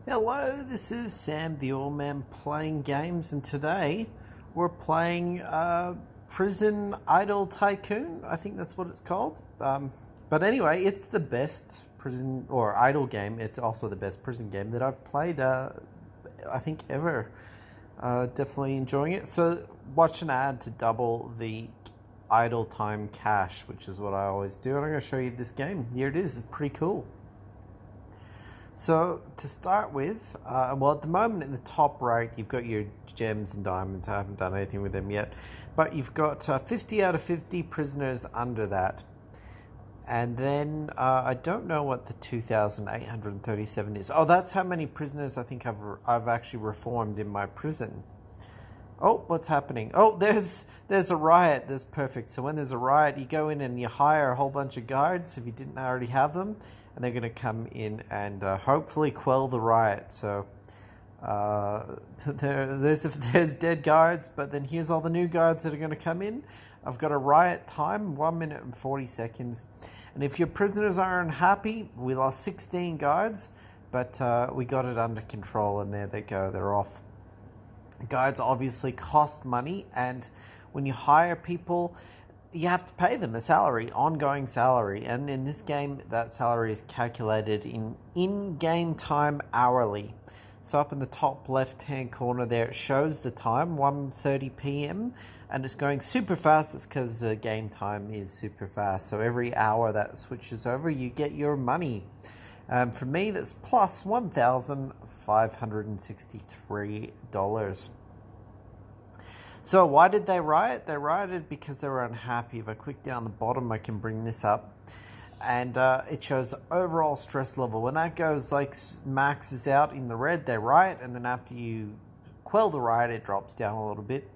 Hello, this is Sam the All Man playing games, and today we're playing Prison Idle Tycoon. I think that's what it's called. But anyway, it's the best prison or idle game. It's also the best prison game that I've played, I think, ever. Definitely enjoying it. So, watch an ad to double the idle time cash, which is what I always do. And I'm going to show you this game. Here it is. It's pretty cool. So to start with, well, at the moment in the top right, you've got your gems and diamonds. I haven't done anything with them yet, but you've got 50 out of 50 prisoners under that. And then I don't know what the 2,837 is. Oh, that's how many prisoners I think I've actually reformed in my prison. Oh, what's happening? Oh, there's a riot. That's perfect. So when there's a riot, you go in and you hire a whole bunch of guards if you didn't already have them, and they're going to come in and hopefully quell the riot. So there's dead guards, but then here's all the new guards that are going to come in. I've got a riot time, 1 minute and 40 seconds. And if your prisoners are unhappy, we lost 16 guards, but we got it under control, and there they go. They're off. Guards obviously cost money, and when you hire people, you have to pay them a salary, ongoing salary, and in this game that salary is calculated in-game time hourly. So up in the top left hand corner there, it shows the time, 1:30 p.m, and it's going super fast. It's because game time is super fast, so every hour that switches over you get your money. For me, that's plus $1,563. So why did they riot? They rioted because they were unhappy. If I click down the bottom, I can bring this up. And it shows overall stress level. When that goes like maxes out in the red, they riot. And then after you quell the riot, it drops down a little bit.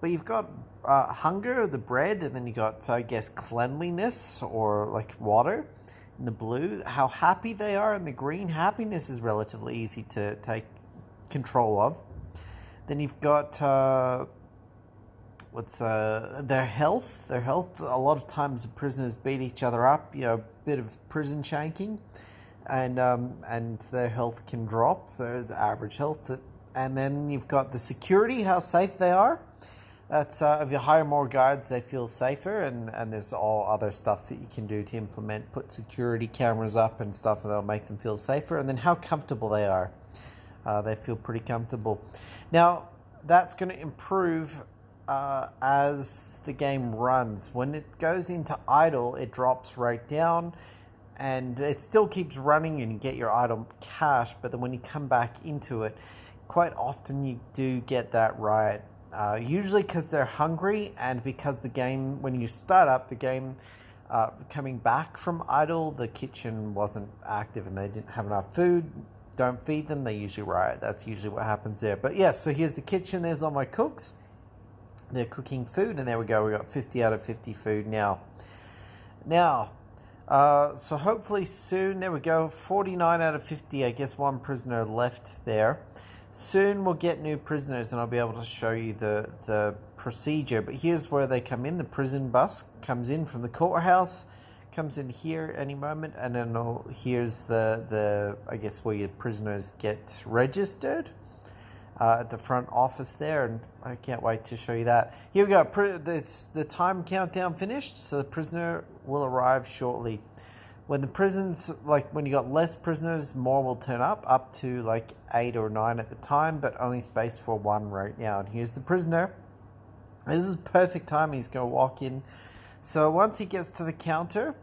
But you've got hunger, the bread, and then you got, I guess, cleanliness or like water. In the blue, how happy they are. In the green, happiness is relatively easy to take control of. Then you've got their health. Their health. A lot of times the prisoners beat each other up. A bit of prison shanking, and their health can drop. There's average health. And then you've got the security, how safe they are. That's if you hire more guards, they feel safer, and there's all other stuff that you can do to implement, put security cameras up and stuff that'll make them feel safer. And then how comfortable they are. They feel pretty comfortable. Now, that's going to improve as the game runs. When it goes into idle, it drops right down, and it still keeps running and you get your idle cash, but then when you come back into it, quite often you do get that riot. Usually because they're hungry, and because the game, when you start up the game, coming back from idle, the kitchen wasn't active and they didn't have enough food. Don't feed them, they usually riot. That's usually what happens there. But yes, so here's the kitchen. There's all my cooks. They're cooking food, and there we go. We got 50 out of 50 food now. So hopefully soon, there we go. 49 out of 50. I guess one prisoner left there. Soon we'll get new prisoners, and I'll be able to show you the procedure. But here's where they come in. The prison bus comes in from the courthouse, comes in here any moment, and then here's the I guess where your prisoners get registered at the front office there, and I can't wait to show you that. Here we go. The time countdown finished, so the prisoner will arrive shortly. When the prisons, like when you got less prisoners, more will turn up to like 8 or 9 at the time, but only space for 1 right now. And here's the prisoner. This is perfect time. He's going to walk in. So once he gets to the counter,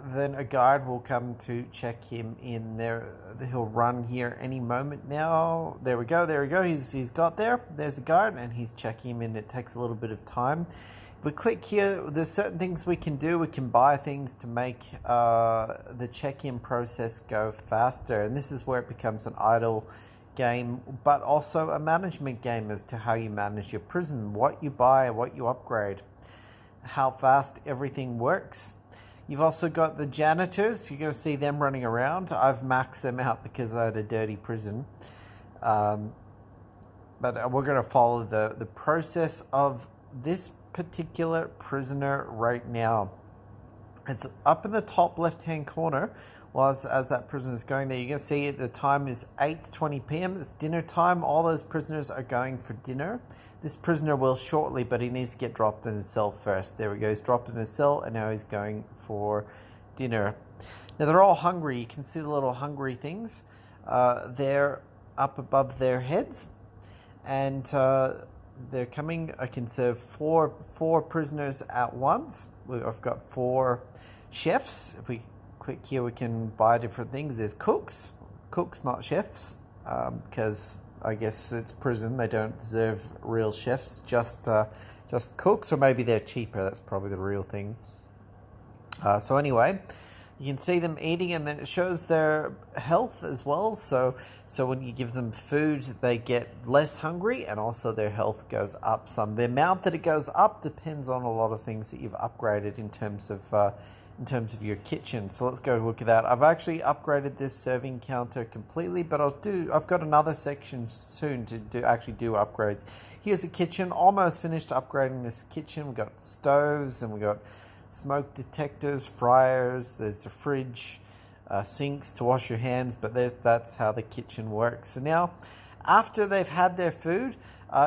then a guard will come to check him in there. He'll run here any moment now. There we go. He's got there. There's a guard, and he's checking him in. It takes a little bit of time. If we click here, there's certain things we can do. We can buy things to make the check-in process go faster. And this is where it becomes an idle game, but also a management game as to how you manage your prison, what you buy, what you upgrade, how fast everything works. You've also got the janitors. You're going to see them running around. I've maxed them out because I had a dirty prison. But we're going to follow the process of this particular prisoner right now. It's up in the top left-hand corner. Well, as that prisoner is going there, you can see the time is 8:20 p.m. It's dinner time. All those prisoners are going for dinner. This prisoner will shortly, but he needs to get dropped in his cell first. There we go. He's dropped in his cell, and now he's going for dinner. Now, they're all hungry. You can see the little hungry things. They're up above their heads, and they're coming. I can serve four prisoners at once. I've got 4 chefs. If we click here, we can buy different things. There's cooks, not chefs, because I guess it's prison. They don't deserve real chefs, just cooks, or maybe they're cheaper. That's probably the real thing. So anyway, you can see them eating, and then it shows their health as well. So when you give them food, they get less hungry, and also their health goes up some. The amount that it goes up depends on a lot of things that you've upgraded in terms of your kitchen. So let's go look at that. I've actually upgraded this serving counter completely, but I've got another section soon to do upgrades. Here's the kitchen. Almost finished upgrading this kitchen. We've got stoves, and we've got smoke detectors, fryers. There's a fridge, sinks to wash your hands, but that's how the kitchen works. So now, after they've had their food,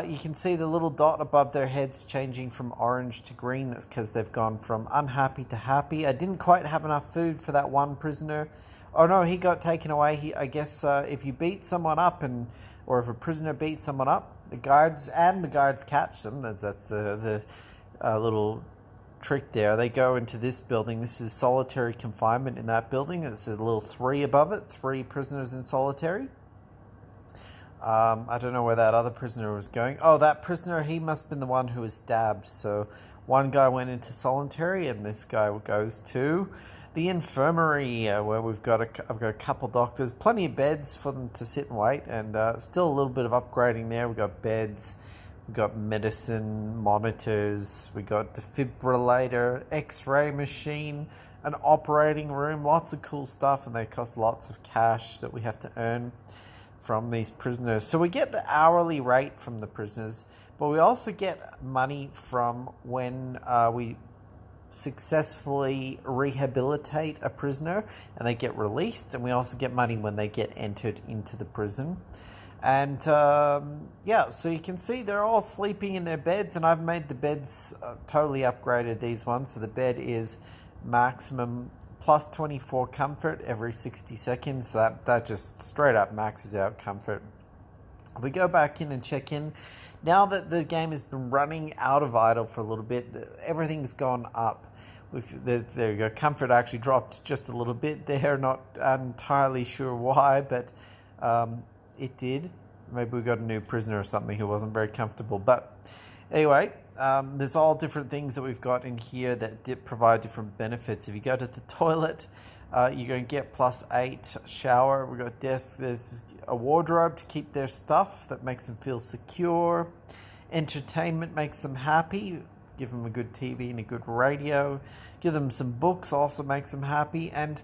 you can see the little dot above their heads changing from orange to green. That's because they've gone from unhappy to happy. I didn't quite have enough food for that one prisoner. Oh no, he got taken away. I guess if you beat someone up, or if a prisoner beats someone up, the guards catch them. That's the little trick there. They go into this building. This is solitary confinement in that building. It's a little 3 above it. 3 prisoners in solitary. I don't know where that other prisoner was going. Oh, that prisoner, he must have been the one who was stabbed. So one guy went into solitary, and this guy goes to the infirmary, where I've got a couple doctors, plenty of beds for them to sit and wait, and still a little bit of upgrading there. We've got beds, we've got medicine, monitors, we got defibrillator, x-ray machine, an operating room, lots of cool stuff, and they cost lots of cash that we have to earn from these prisoners. So we get the hourly rate from the prisoners, but we also get money from when we successfully rehabilitate a prisoner and they get released, and we also get money when they get entered into the prison. And so you can see they're all sleeping in their beds, and I've made the beds totally upgraded, these ones. So the bed is maximum plus 24 comfort every 60 seconds. That just straight up maxes out comfort. If we go back in and check in, now that the game has been running out of idle for a little bit, everything's gone up. There you go. Comfort actually dropped just a little bit there. Not entirely sure why, but it did. Maybe we got a new prisoner or something who wasn't very comfortable. But anyway, there's all different things that we've got in here that provide different benefits. If you go to the toilet, you're going to get +8 shower. We've got desks. There's a wardrobe to keep their stuff that makes them feel secure. Entertainment makes them happy. Give them a good TV and a good radio. Give them some books, also makes them happy. And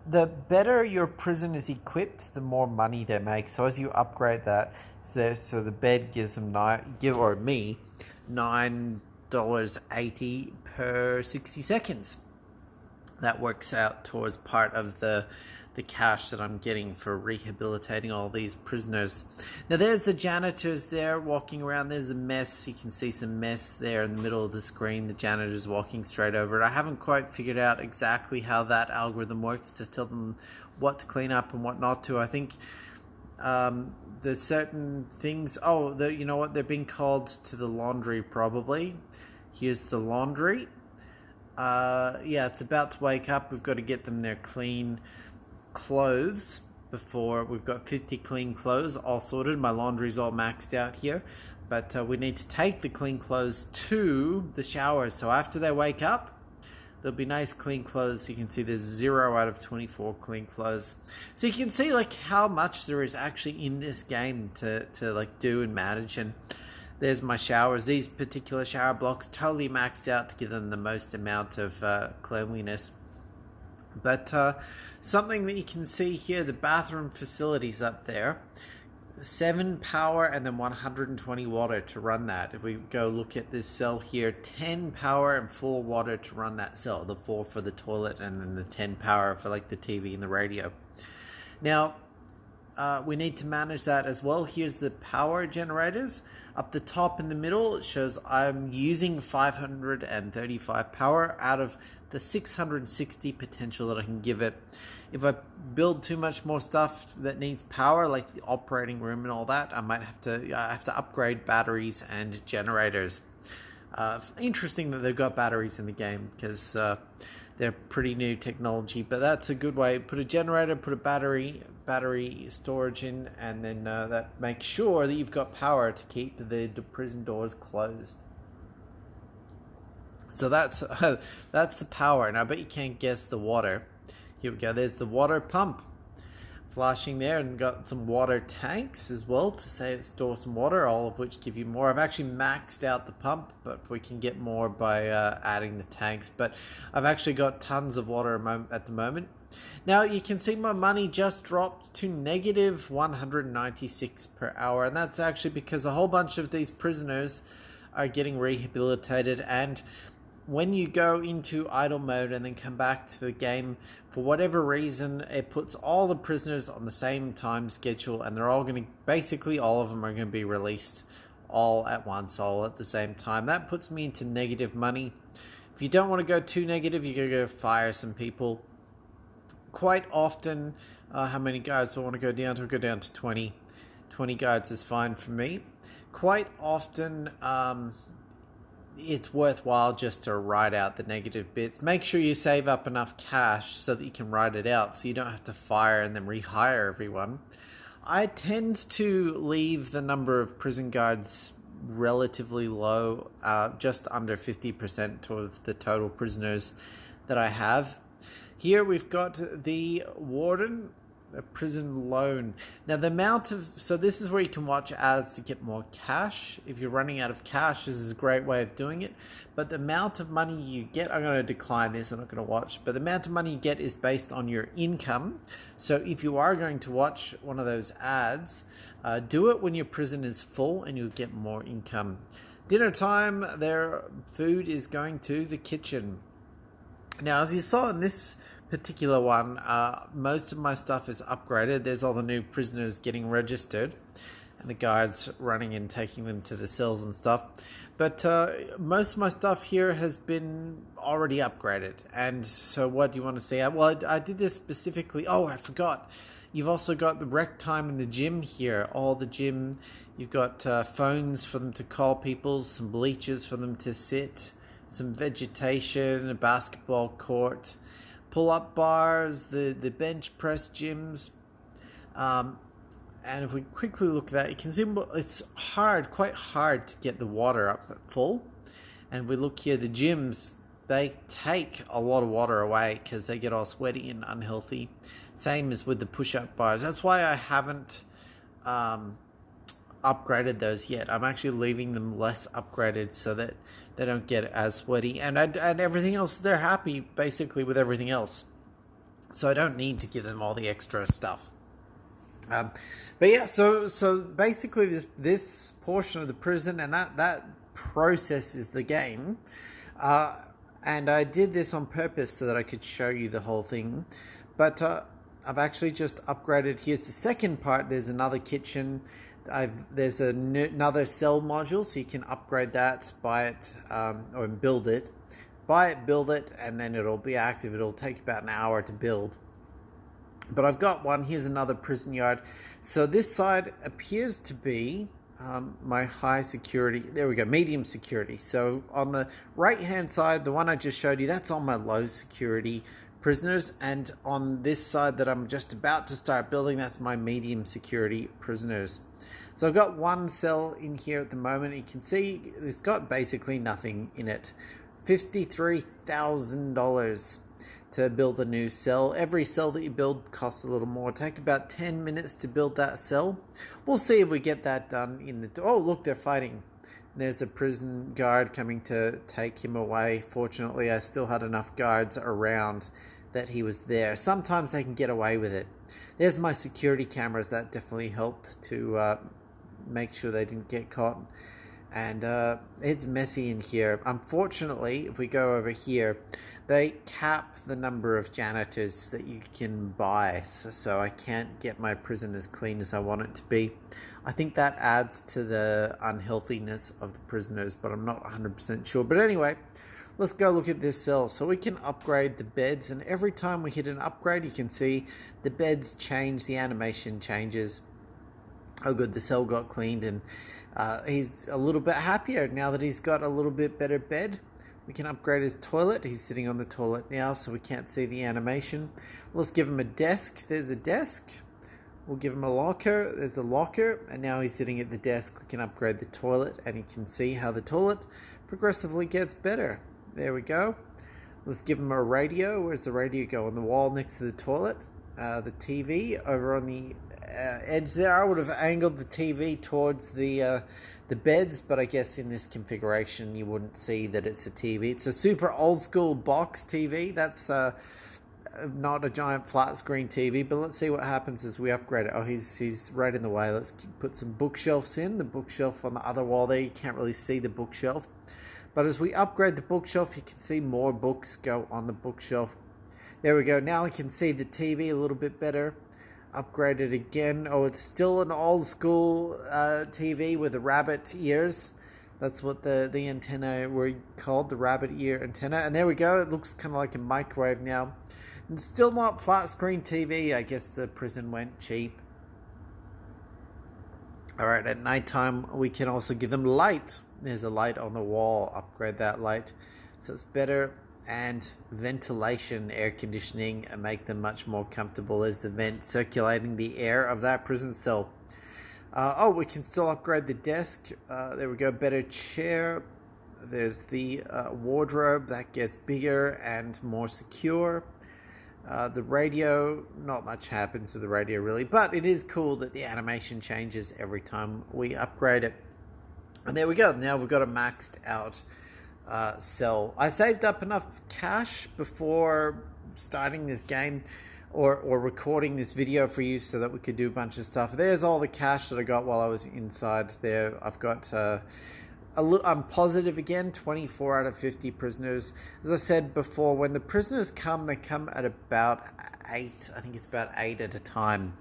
the better your prison is equipped, the more money they make. So as you upgrade that, so the bed gives them $9.80 per 60 seconds. That works out towards part of the cash that I'm getting for rehabilitating all these prisoners. Now there's the janitors there walking around. There's a mess. You can see some mess there in the middle of the screen. The janitor's walking straight over it. I haven't quite figured out exactly how that algorithm works to tell them what to clean up and what not to. I think there's certain things. Oh, you know what? They're being called to the laundry probably. Here's the laundry. It's about to wake up. We've got to get them their clean clothes before. We've got 50 clean clothes all sorted. My laundry's all maxed out here, but we need to take the clean clothes to the shower. So after they wake up, there'll be nice clean clothes. You can see there's 0 out of 24 clean clothes. So you can see how much there is actually in this game to do and manage. And there's my showers. These particular shower blocks totally maxed out to give them the most amount of cleanliness. But something that you can see here, the bathroom facilities up there. 7 power and then 120 water to run that. If we go look at this cell here, 10 power and 4 water to run that cell. The 4 for the toilet and then the 10 power for like the TV and the radio. Now, we need to manage that as well. Here's the power generators. Up the top in the middle, it shows I'm using 535 power out of the 660 potential that I can give it. If I build too much more stuff that needs power, like the operating room and all that, I have to upgrade batteries and generators. Interesting that they've got batteries in the game because they're pretty new technology, but that's a good way. Put a generator, put a battery storage in, and then that makes sure that you've got power to keep the prison doors closed. So that's the power. And I bet you can't guess the water. Here we go. There's the water pump flashing there, and got some water tanks as well to store some water, all of which give you more. I've actually maxed out the pump, but we can get more by adding the tanks. But I've actually got tons of water at the moment. Now you can see my money just dropped to negative 196 per hour, and that's actually because a whole bunch of these prisoners are getting rehabilitated, and when you go into idle mode and then come back to the game, for whatever reason, it puts all the prisoners on the same time schedule, and they're all going to, basically all of them are going to be released all at once, all at the same time. That puts me into negative money. If you don't want to go too negative, you're going to go fire some people. Quite often, how many guards do I want to go down to? I'll go down to 20. 20 guards is fine for me. Quite often, it's worthwhile just to write out the negative bits. Make sure you save up enough cash so that you can write it out, so you don't have to fire and then rehire everyone. I tend to leave the number of prison guards relatively low, just under 50% of the total prisoners that I have. Here we've got the warden, a prison loan. Now the amount of, so this is where you can watch ads to get more cash. If you're running out of cash, this is a great way of doing it. But the amount of money you get, I'm going to decline this, I'm not going to watch, but the amount of money you get is based on your income. So if you are going to watch one of those ads, do it when your prison is full and you'll get more income. Dinner time, their food is going to the kitchen. Now, as you saw in this particular one, most of my stuff is upgraded. There's all the new prisoners getting registered and the guards running and taking them to the cells and stuff. But most of my stuff here has been already upgraded. And so what do you want to see? Well, I did this specifically. Oh, I forgot. You've also got the rec time in the gym here. All the gym, you've got phones for them to call people, some bleachers for them to sit, some vegetation, a basketball court, pull-up bars, the bench press gyms. And if we quickly look at that, you can see it's quite hard to get the water up at full. And we look here, the gyms, they take a lot of water away because they get all sweaty and unhealthy. Same as with the push-up bars. That's why I haven't upgraded those yet. I'm actually leaving them less upgraded so that they don't get as sweaty. And everything else, they're happy basically with everything else. So I don't need to give them all the extra stuff. But yeah, so basically this portion of the prison and that process is the game. And I did this on purpose so that I could show you the whole thing. But I've actually just upgraded. Here's the second part. There's another kitchen. There's another cell module, so you can upgrade that, buy it, or build it. Buy it, build it, and then it'll be active. It'll take about an hour to build. But I've got one. Here's another prison yard. So this side appears to be my high security. There we go, medium security. So on the right-hand side, the one I just showed you, that's all my low security prisoners. And on this side that I'm just about to start building, that's my medium security prisoners. So I've got one cell in here at the moment. You can see it's got basically nothing in it. $53,000 to build a new cell. Every cell that you build costs a little more. Take about 10 minutes to build that cell. We'll see if we get that done in the... Oh, look, they're fighting. There's a prison guard coming to take him away. Fortunately, I still had enough guards around that he was there. Sometimes they can get away with it. There's my security cameras. That definitely helped to make sure they didn't get caught. And it's messy in here. Unfortunately, if we go over here, they cap the number of janitors that you can buy. So I can't get my prison as clean as I want it to be. I think that adds to the unhealthiness of the prisoners, but I'm not 100% sure. But anyway, let's go look at this cell. So we can upgrade the beds, and every time we hit an upgrade, you can see the beds change, the animation changes. Oh good, the cell got cleaned, and he's a little bit happier now that he's got a little bit better bed. We can upgrade his toilet. He's sitting on the toilet now, so we can't see the animation. Let's give him a desk. There's a desk. We'll give him a locker. There's a locker, and now he's sitting at the desk. We can upgrade the toilet, and you can see how the toilet progressively gets better. There we go. Let's give him a radio. Where's the radio go? On the wall next to the toilet. The TV over on the edge there. I would have angled the TV towards the beds, but I guess in this configuration you wouldn't see that it's a TV. It's a super old school box TV. That's not a giant flat screen TV, but let's see what happens as we upgrade it. Oh, he's right in the way. Let's put some bookshelves in. The bookshelf on the other wall there, you can't really see the bookshelf. But as we upgrade the bookshelf, you can see more books go on the bookshelf. There we go. Now we can see the TV a little bit better. Upgrade it again. Oh, it's still an old school TV with the rabbit ears. That's what the antenna were called, the rabbit ear antenna. And there we go. It looks kind of like a microwave now. And still not flat screen TV. I guess the prison went cheap. All right, at nighttime, we can also give them light. There's a light on the wall. Upgrade that light so it's better. And ventilation, air conditioning, and make them much more comfortable. There's the vent circulating the air of that prison cell. Oh, we can still upgrade the desk. There we go, better chair. There's the wardrobe that gets bigger and more secure. The radio, not much happens with the radio really, but it is cool that the animation changes every time we upgrade it. And there we go. Now we've got a maxed out cell. I saved up enough cash before starting this game or recording this video for you so that we could do a bunch of stuff. There's all the cash that I got while I was inside there. I've got I'm positive again, 24 out of 50 prisoners. As I said before, when the prisoners come, they come at about 8. I think it's about 8 at a time.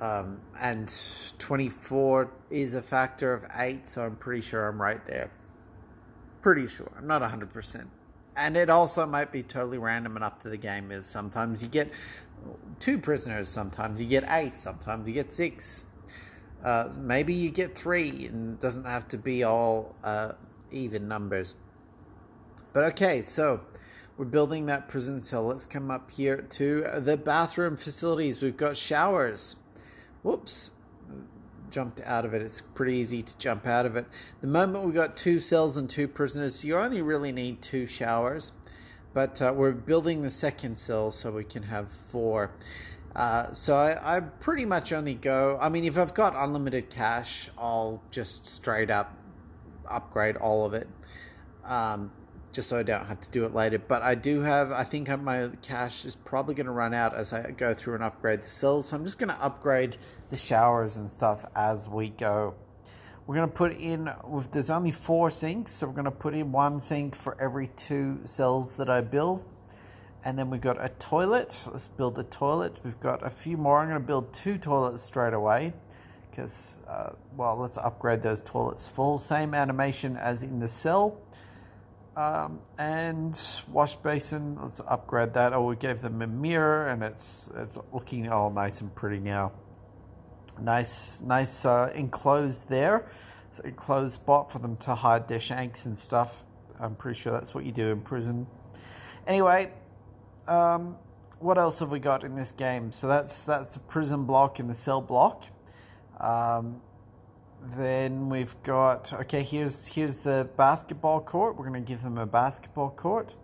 And 24 is a factor of 8, so I'm pretty sure I'm right there. Pretty sure. I'm not 100%. And it also might be totally random and up to the game. Is sometimes you get 2 prisoners, sometimes you get 8, sometimes you get 6. Maybe you get 3, and it doesn't have to be all even numbers. But okay, so we're building that prison cell. Let's come up here to the bathroom facilities. We've got showers. Whoops. Jumped out of it. It's pretty easy to jump out of it. The moment we got 2 cells and 2 prisoners, you only really need 2 showers. But we're building the second cell so we can have 4. So I pretty much only go, I mean, if I've got unlimited cash, I'll just straight up upgrade all of it. Just so I don't have to do it later. But I do have, I think my cash is probably going to run out as I go through and upgrade the cells. So I'm just going to upgrade the showers and stuff as we go. We're going to put in, there's only 4 sinks. So we're going to put in 1 sink for every 2 cells that I build. And then we've got a toilet. Let's build the toilet. We've got a few more. I'm going to build 2 toilets straight away. Because, well, let's upgrade those toilets full. Same animation as in the cell. And wash basin, let's upgrade that. Oh, we gave them a mirror, and it's looking all nice and pretty now. Nice enclosed there. It's an enclosed spot for them to hide their shanks and stuff. I'm pretty sure that's what you do in prison. Anyway, what else have we got in this game? So that's the prison block and the cell block. Then we've got, okay, here's the basketball court. We're going to give them a basketball court.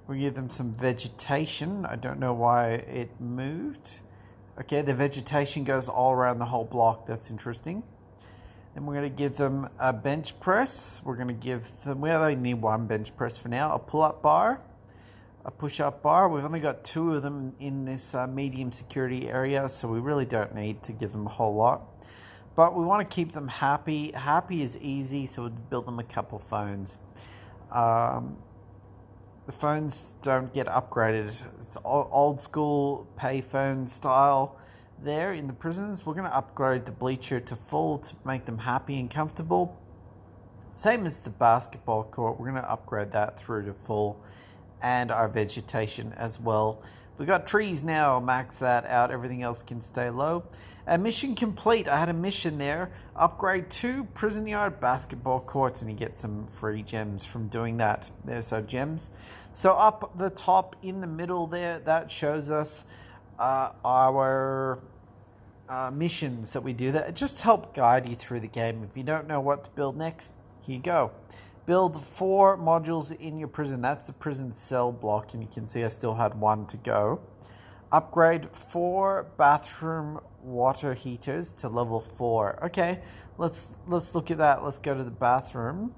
We'll give them some vegetation. I don't know why it moved. Okay, the vegetation goes all around the whole block. That's interesting. And we're going to give them a bench press. We're going to give them, we only need 1 bench press for now, a pull-up bar. a push-up bar. We've only got 2 of them in this medium security area, so we really don't need to give them a whole lot. But we want to keep them happy. Happy is easy, so we'll build them a couple phones. The phones don't get upgraded. It's old school payphone style there in the prisons. We're going to upgrade the bleacher to full to make them happy and comfortable. Same as the basketball court, we're going to upgrade that through to full, and our vegetation as well. We've got trees now, max that out, everything else can stay low. And mission complete. I had a mission there. Upgrade 2 prison yard basketball courts, and you get some free gems from doing that. There's our gems. So up the top in the middle there, that shows us our missions that we do. That just help guide you through the game. If you don't know what to build next, here you go. Build 4 modules in your prison. That's the prison cell block, and you can see I still had 1 to go. Upgrade 4 bathroom water heaters to level 4. Okay, let's look at that. Let's go to the bathroom.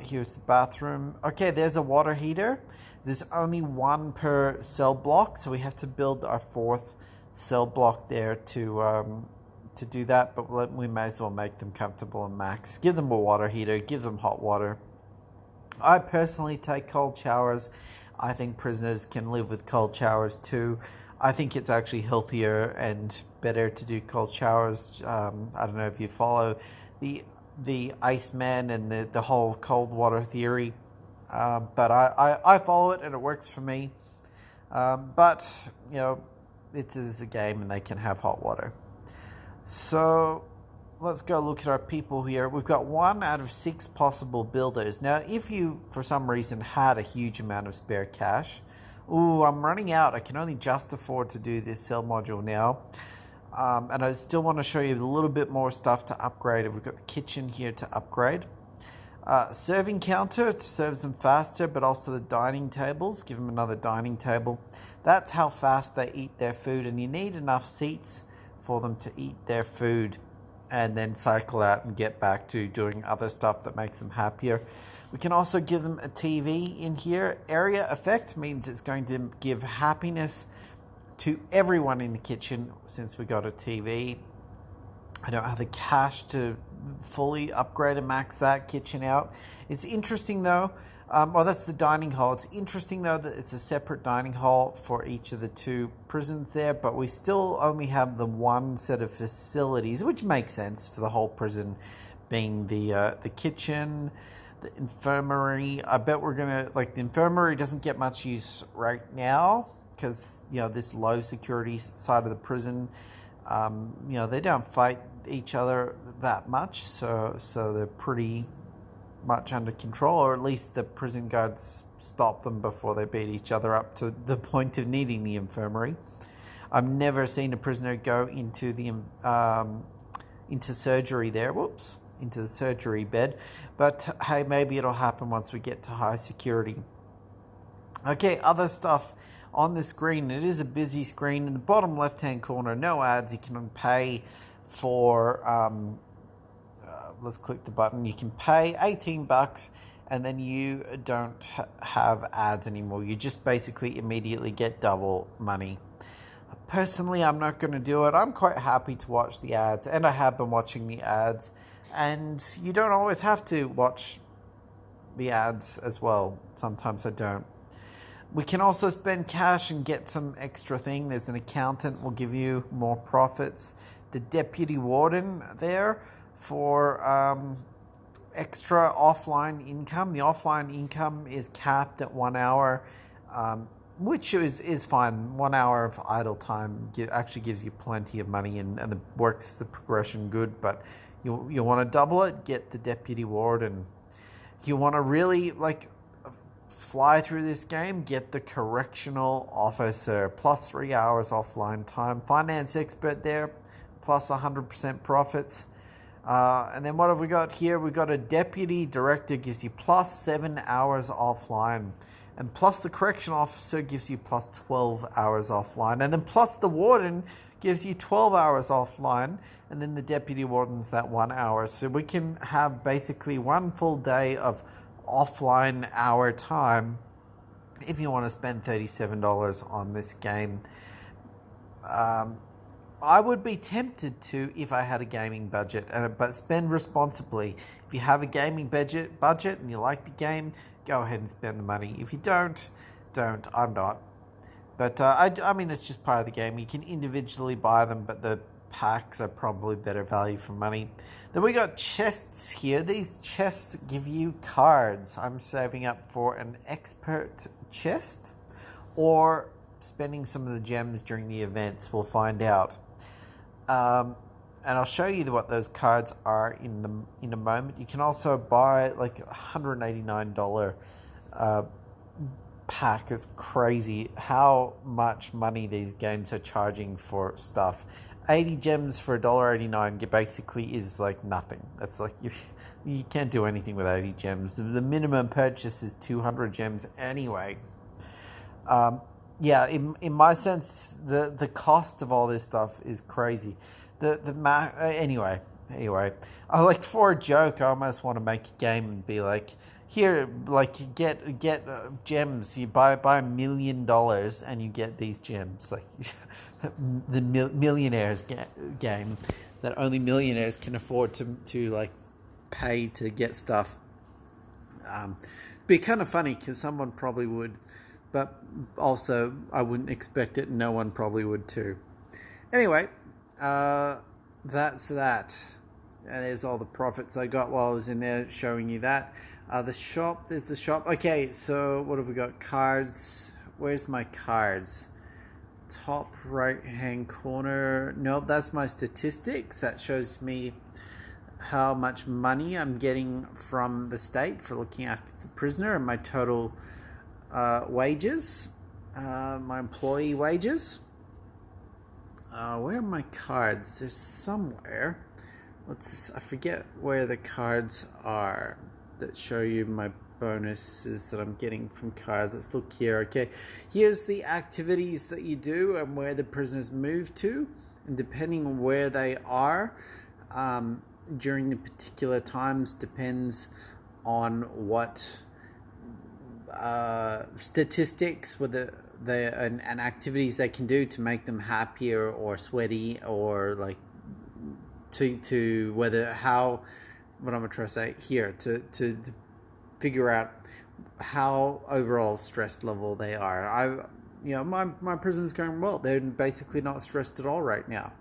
Here's the bathroom. Okay, there's a water heater. There's only 1 per cell block, so we have to build our 4th cell block there to do that. But we may as well make them comfortable and max. Give them a water heater. Give them hot water. I personally take cold showers. I think prisoners can live with cold showers too. I think it's actually healthier and better to do cold showers. I don't know if you follow the Iceman and the whole cold water theory, but I follow it and it works for me. But you know, it is a game and they can have hot water. So let's go look at our people here. We've got 1 out of 6 possible builders. Now, if you, for some reason, had a huge amount of spare cash, ooh, I'm running out. I can only just afford to do this cell module now. And I still want to show you a little bit more stuff to upgrade. We've got the kitchen here to upgrade. Serving counter serves them faster, but also the dining tables. Give them another dining table. That's how fast they eat their food, and you need enough seats for them to eat their food and then cycle out and get back to doing other stuff that makes them happier. We can also give them a TV in here. Area effect means it's going to give happiness to everyone in the kitchen since we got a TV. I don't have the cash to fully upgrade and max that kitchen out. It's interesting though, well, that's the dining hall. It's interesting though that it's a separate dining hall for each of the 2 prisons there, but we still only have the 1 set of facilities, which makes sense for the whole prison being the kitchen, the infirmary. I bet we're gonna, like, the infirmary doesn't get much use right now because, you know, this low security side of the prison, you know, they don't fight each other that much, so they're pretty much under control, or at least the prison guards stop them before they beat each other up to the point of needing the infirmary. I've never seen a prisoner go into the into surgery there. Whoops, into the surgery bed. But hey, maybe it'll happen once we get to high security. Okay, other stuff on the screen. It is a busy screen. In the bottom left-hand corner, no ads. You can pay for, let's click the button. You can pay $18 and then you don't have ads anymore. You just basically immediately get double money. Personally, I'm not going to do it. I'm quite happy to watch the ads, and I have been watching the ads. And you don't always have to watch the ads as well. Sometimes I don't. We can also spend cash and get some extra thing. There's an accountant will give you more profits. The deputy warden there for extra offline income. The offline income is capped at 1 hour, which is fine. 1 hour of idle time actually gives you plenty of money and it works the progression good. But you want to double it, get the deputy warden. You want to really fly through this game, get the correctional officer, plus 3 hours offline time. Finance expert there, plus 100% profits. And then what have we got here? We've got a deputy director, gives you plus 7 hours offline. And plus the correctional officer gives you plus 12 hours offline. And then plus the warden gives you 12 hours offline. And then the deputy warden's that 1 hour. So we can have basically one full day of offline hour time if you want to spend $37 on this game. I would be tempted to if I had a gaming budget, but spend responsibly. If you have a gaming budget and you like the game, go ahead and spend the money. If you don't. I'm not. But I mean, it's just part of the game. You can individually buy them, but the packs are probably better value for money. Then we got chests here. These chests give you cards. I'm saving up for an expert chest or spending some of the gems during the events. We'll find out. And I'll show you what those cards are in a moment. You can also buy like $189 pack. It's crazy how much money these games are charging for stuff. 80 gems for $1.89 basically is like nothing. That's like you can't do anything with 80 gems. The minimum purchase is 200 gems anyway. Yeah, in my sense, the cost of all this stuff is crazy. Anyway, I like for a joke, I almost want to make a game and be like, here, like get gems. You buy $1 million and you get these gems, like the millionaires game that only millionaires can afford to like pay to get stuff. Be kind of funny because someone probably would. But also, I wouldn't expect it. No one probably would too. Anyway, that's that. And there's all the profits I got while I was in there showing you that. The shop, there's the shop. Okay, so what have we got? Cards. Where's my cards? Top right-hand corner. Nope, that's my statistics. That shows me how much money I'm getting from the state for looking after the prisoner and my total wages, my employee wages. Where are my cards? There's somewhere. What's this? I forget where the cards are that show you my bonuses that I'm getting from cards. Let's look here. Okay, here's the activities that you do and where the prisoners move to, and depending on where they are during the particular times depends on what statistics with and activities they can do to make them happier or sweaty or like to whether how what I'm trying to say here to figure out how overall stress level they are. My prison's going well. They're basically not stressed at all right now.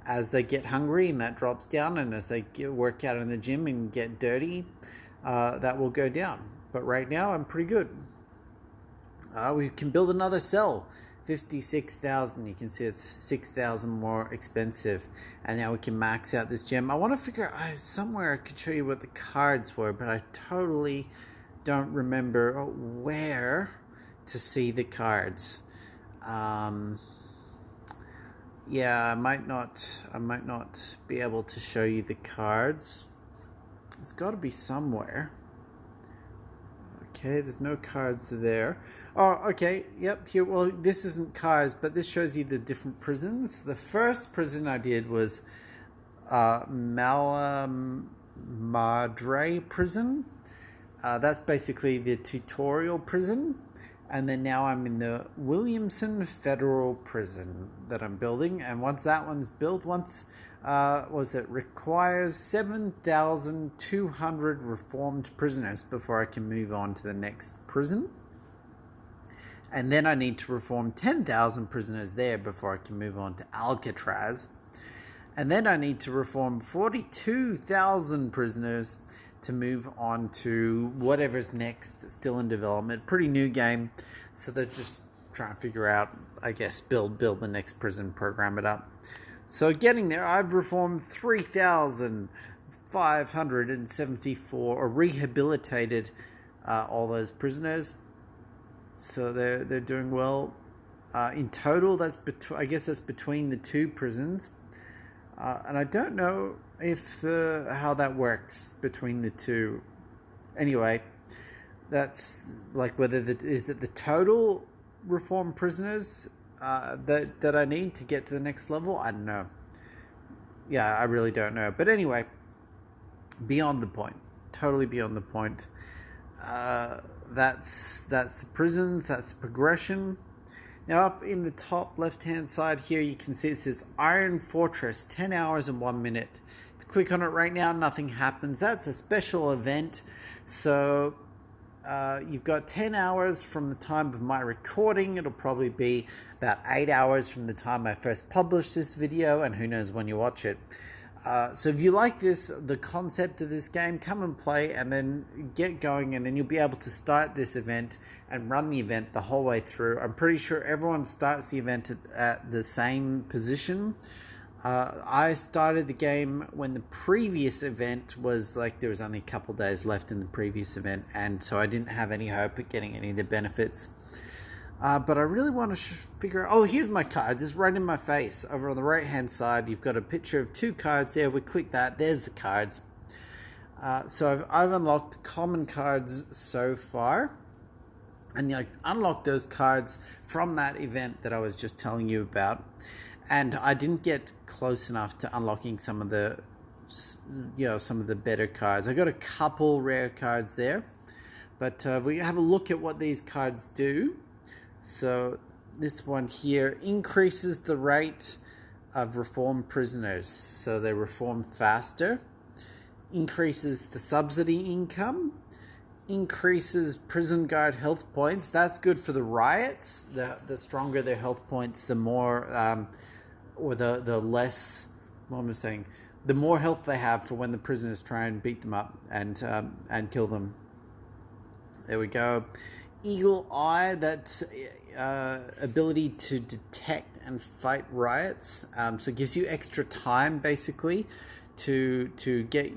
As they get hungry and that drops down, and as they work out in the gym and get dirty, that will go down. But right now, I'm pretty good. We can build another cell. 56,000. You can see it's 6,000 more expensive. And now we can max out this gem. I want to figure out somewhere I could show you what the cards were, but I totally don't remember where to see the cards. Yeah, I might not be able to show you the cards. It's got to be somewhere. Okay, there's no cards there. Oh, okay, yep, here, well, this isn't cards, but this shows you the different prisons. The first prison I did was Malamadre prison. That's basically the tutorial prison. And then now I'm in the Williamson Federal Prison that I'm building. And once that one's built, requires 7,200 reformed prisoners before I can move on to the next prison. And then I need to reform 10,000 prisoners there before I can move on to Alcatraz. And then I need to reform 42,000 prisoners to move on to whatever's next, still in development. Pretty new game, so they're just trying to figure out, I guess, build the next prison, program it up. So getting there, I've reformed 3,574, or rehabilitated all those prisoners. So they're doing well. In total, I guess that's between the two prisons. And I don't know if how that works between the two. Anyway, that's like is it the total reformed prisoners that I need to get to the next level? I don't know. Yeah, I really don't know. But anyway, beyond the point. Totally beyond the point. That's the prisons, that's the progression. Now up in the top left hand side here you can see it says Iron Fortress, 10 hours and 1 minute. If you click on it right now, nothing happens. That's a special event. So you've got 10 hours from the time of my recording. It'll probably be about 8 hours from the time I first published this video, and who knows when you watch it. So if you like the concept of this game, come and play and then get going, and then you'll be able to start this event and run the event the whole way through. I'm pretty sure everyone starts the event at the same position. I started the game when the previous event was like, there was only a couple days left in the previous event, and so I didn't have any hope at getting any of the benefits. But I really want to figure out... Oh, here's my cards. It's right in my face. Over on the right-hand side, you've got a picture of 2 cards there. We click that. There's the cards. So I've unlocked common cards so far. And you unlock those cards from that event that I was just telling you about. And I didn't get close enough to unlocking some of the better cards. I got a couple rare cards there. But we have a look at what these cards do. So this one here increases the rate of reformed prisoners, so they reform faster. Increases the subsidy income. Increases prison guard health points. That's good for the riots. The stronger their health points, the more, or the less, what am I saying? The more health they have for when the prisoners try and beat them up and kill them. There we go. Eagle Eye, that's ability to detect and fight riots. So it gives you extra time, basically, to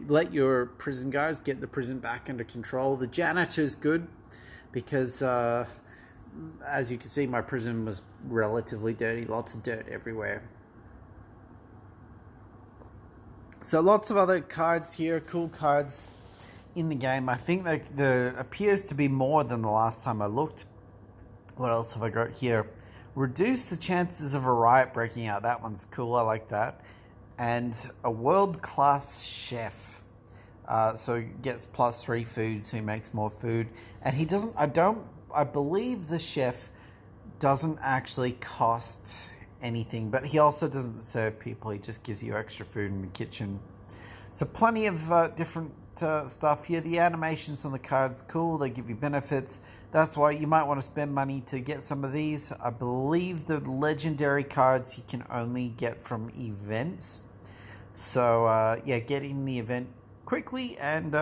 let your prison guards get the prison back under control. The janitor's good because, as you can see, my prison was relatively dirty. Lots of dirt everywhere. So lots of other cards here, cool cards in the game. I think that there appears to be more than the last time I looked. What else have I got here? Reduce the chances of a riot breaking out. That one's cool. I like that. And a world-class chef. So he gets +3 food, so he makes more food. And he doesn't... I believe the chef doesn't actually cost anything, but he also doesn't serve people. He just gives you extra food in the kitchen. So plenty of different stuff here. The animations on the cards, cool. They give you benefits. That's why you might want to spend money to get some of these. I believe the legendary cards you can only get from events. So yeah, get in the event quickly and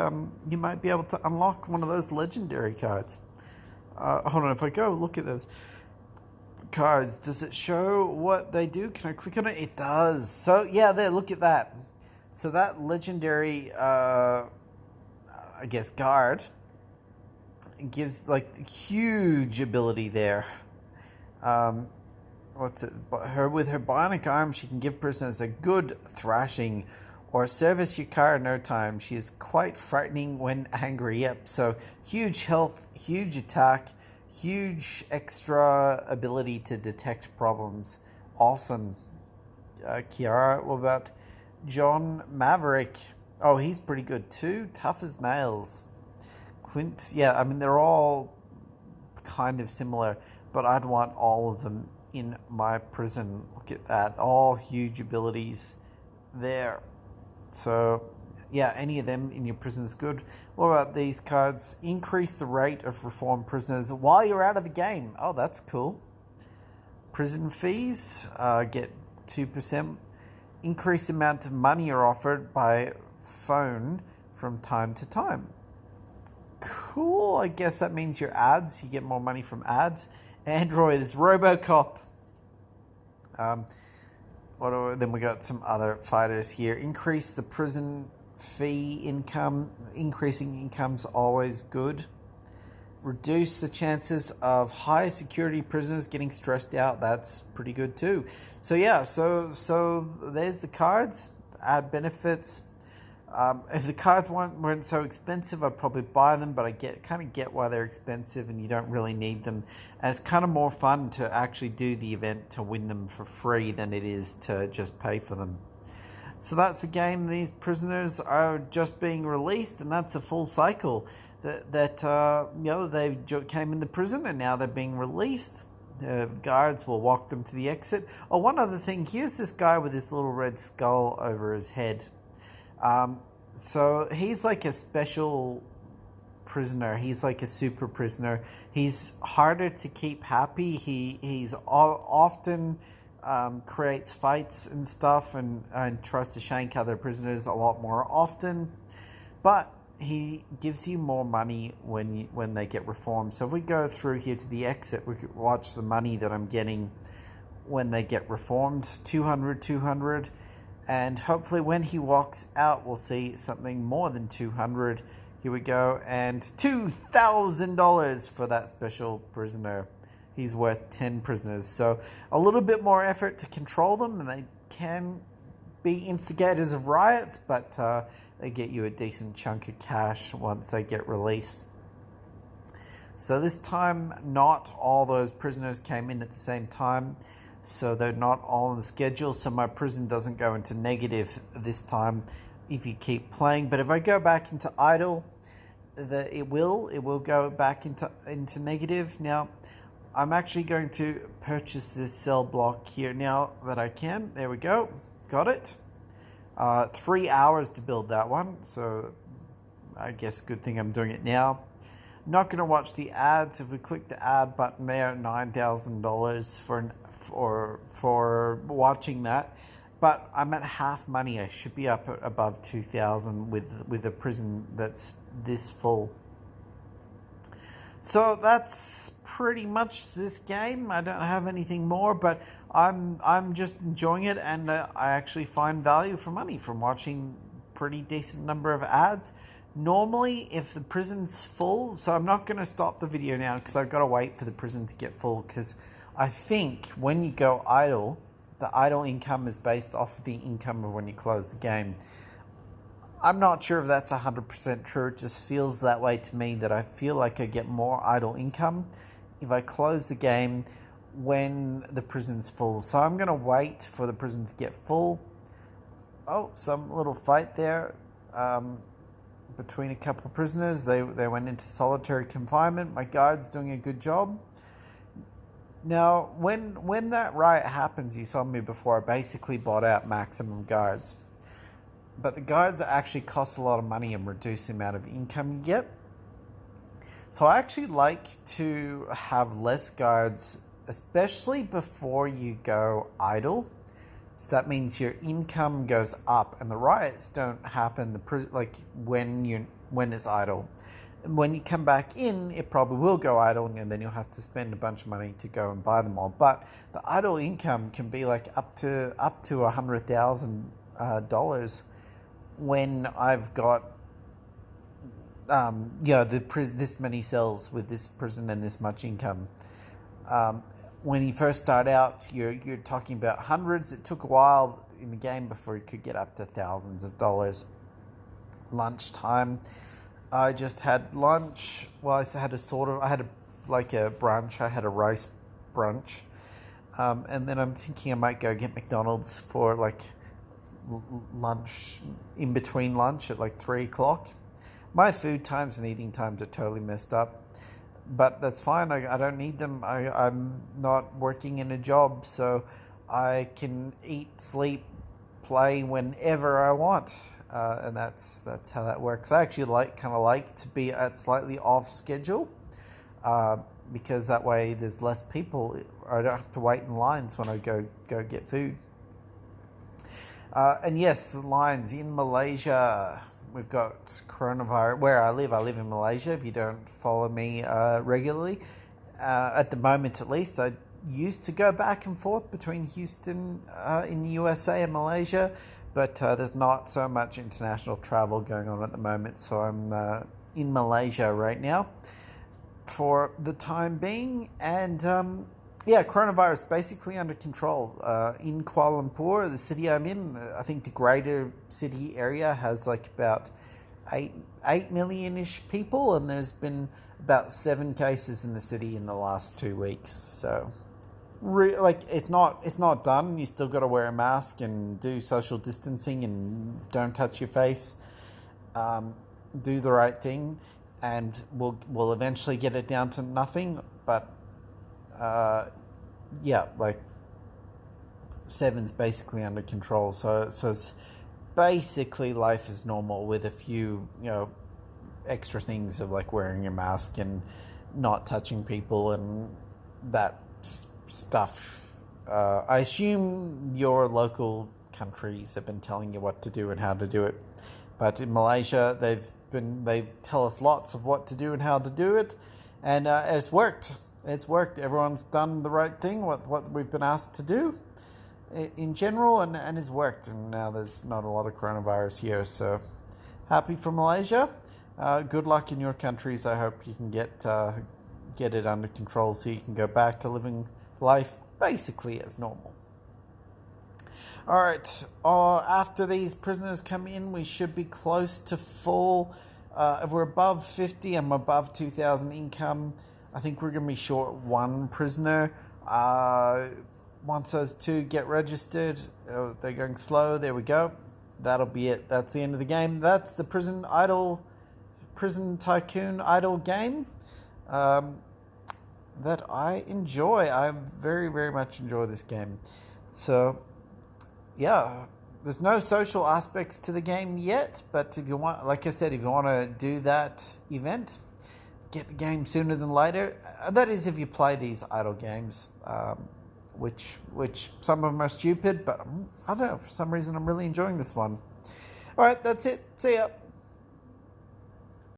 you might be able to unlock one of those legendary cards. Hold on, if I go look at those cards, does it show what they do? Can I click on it? It does. So yeah, there, look at that. So that legendary I guess guard gives like huge ability there. What's it? With her bionic arm, she can give prisoners a good thrashing or service your car in no time. She is quite frightening when angry. Yep. So huge health, huge attack, huge extra ability to detect problems. Awesome. Kiara, what about John Maverick? Oh, he's pretty good too. Tough as nails. Clint, yeah, I mean, they're all kind of similar, but I'd want all of them in my prison. Look at that. All huge abilities there. So, yeah, any of them in your prison is good. What about these cards? Increase the rate of reformed prisoners while you're out of the game. Oh, that's cool. Prison fees, get 2%. Increase the amount of money you're offered by phone from time to time. Cool. I guess that means your ads. You get more money from ads. Android is RoboCop. Then we got some other fighters here. Increase the prison fee income. Increasing income's always good. Reduce the chances of high security prisoners getting stressed out. That's pretty good too. So yeah, so there's the cards. Add benefits. If the cards weren't so expensive, I'd probably buy them, but I kind of get why they're expensive and you don't really need them. And it's kind of more fun to actually do the event to win them for free than it is to just pay for them. So that's the game. These prisoners are just being released, and that's a full cycle. they came in the prison and now they're being released. The guards will walk them to the exit. Oh, one other thing. Here's this guy with this little red skull over his head. So he's like a special prisoner. He's like a super prisoner. He's harder to keep happy. He's often creates fights and stuff and tries to shank other prisoners a lot more often. But he gives you more money when they get reformed. So if we go through here to the exit, we could watch the money that I'm getting when they get reformed. 200, and hopefully when he walks out, we'll see something more than 200. Here we go, and $2,000 for that special prisoner. He's worth 10 prisoners. So a little bit more effort to control them, and they can be instigators of riots, but they get you a decent chunk of cash once they get released. So this time, not all those prisoners came in at the same time, so they're not all on the schedule, so my prison doesn't go into negative this time if you keep playing. But if I go back into idle, it will go back into negative. Now, I'm actually going to purchase this cell block here now that I can. There we go. Got it. 3 hours to build that one, so I guess good thing I'm doing it now. Not going to watch the ads. If we click the ad button there, $9,000 for watching that. But I'm at half money. I should be up above 2,000 with a prison that's this full. So that's pretty much this game. I don't have anything more, but I'm just enjoying it, and I actually find value for money from watching pretty decent number of ads. Normally, if the prison's full, so I'm not going to stop the video now because I've got to wait for the prison to get full, because I think when you go idle, the idle income is based off of the income of when you close the game. I'm not sure if that's 100% true. It just feels that way to me, that I feel like I get more idle income if I close the game when the prison's full. So I'm going to wait for the prison to get full. Oh, some little fight there between a couple of prisoners. They went into solitary confinement. My guard's doing a good job. Now, when that riot happens, you saw me before, I basically bought out maximum guards. But the guards actually cost a lot of money and reduce the amount of income you get. So I actually like to have less guards, especially before you go idle. So that means your income goes up, and the riots don't happen when it's idle. And when you come back in, it probably will go idle, and then you'll have to spend a bunch of money to go and buy them all. But the idle income can be like up to $100,000 when I've got this many cells with this prison and this much income. When you first start out, you're talking about hundreds. It took a while in the game before you could get up to thousands of dollars. Lunchtime, I just had lunch. Well, I had a brunch. I had a rice brunch, and then I'm thinking I might go get McDonald's for lunch, in between lunch at 3 o'clock. My food times and eating times are totally messed up, but that's fine. I don't need them. I'm not working in a job, so I can eat, sleep, play whenever I want, and that's how that works. I actually like to be at slightly off schedule, because that way there's less people. I don't have to wait in lines when I go get food. And yes, the lines in Malaysia. We've got coronavirus. Where I live in Malaysia. If you don't follow me regularly, at the moment at least, I used to go back and forth between Houston in the USA and Malaysia, but there's not so much international travel going on at the moment, so I'm in Malaysia right now for the time being. And coronavirus basically under control. In Kuala Lumpur, the city I'm in, I think the greater city area has about 8 million-ish people, and there's been about 7 cases in the city in the last 2 weeks. So, it's not done. You still got to wear a mask and do social distancing and don't touch your face. Do the right thing. and we'll eventually get it down to nothing. But yeah, like 7's basically under control. So it's basically life is normal with a few, extra things of like wearing your mask and not touching people and that stuff. I assume your local countries have been telling you what to do and how to do it, but in Malaysia they tell us lots of what to do and how to do it, and it's worked. Everyone's done the right thing, what we've been asked to do in general, and it's worked, and now there's not a lot of coronavirus here, so happy for Malaysia. Good luck in your countries. I hope you can get it under control so you can go back to living life basically as normal. Alright, after these prisoners come in, we should be close to full. If we're above 50, I'm above 2,000 income. I think we're going to be short one prisoner. Once those two get registered, they're going slow. There we go. That'll be it. That's the end of the game. That's the Prison Tycoon idle game that I enjoy. I very, very much enjoy this game. So, yeah, there's no social aspects to the game yet, but if you want, like I said, if you want to do that event, get the game sooner than later. That is if you play these idle games, which some of them are stupid, but I don't know, for some reason I'm really enjoying this one. Alright, that's it. See ya.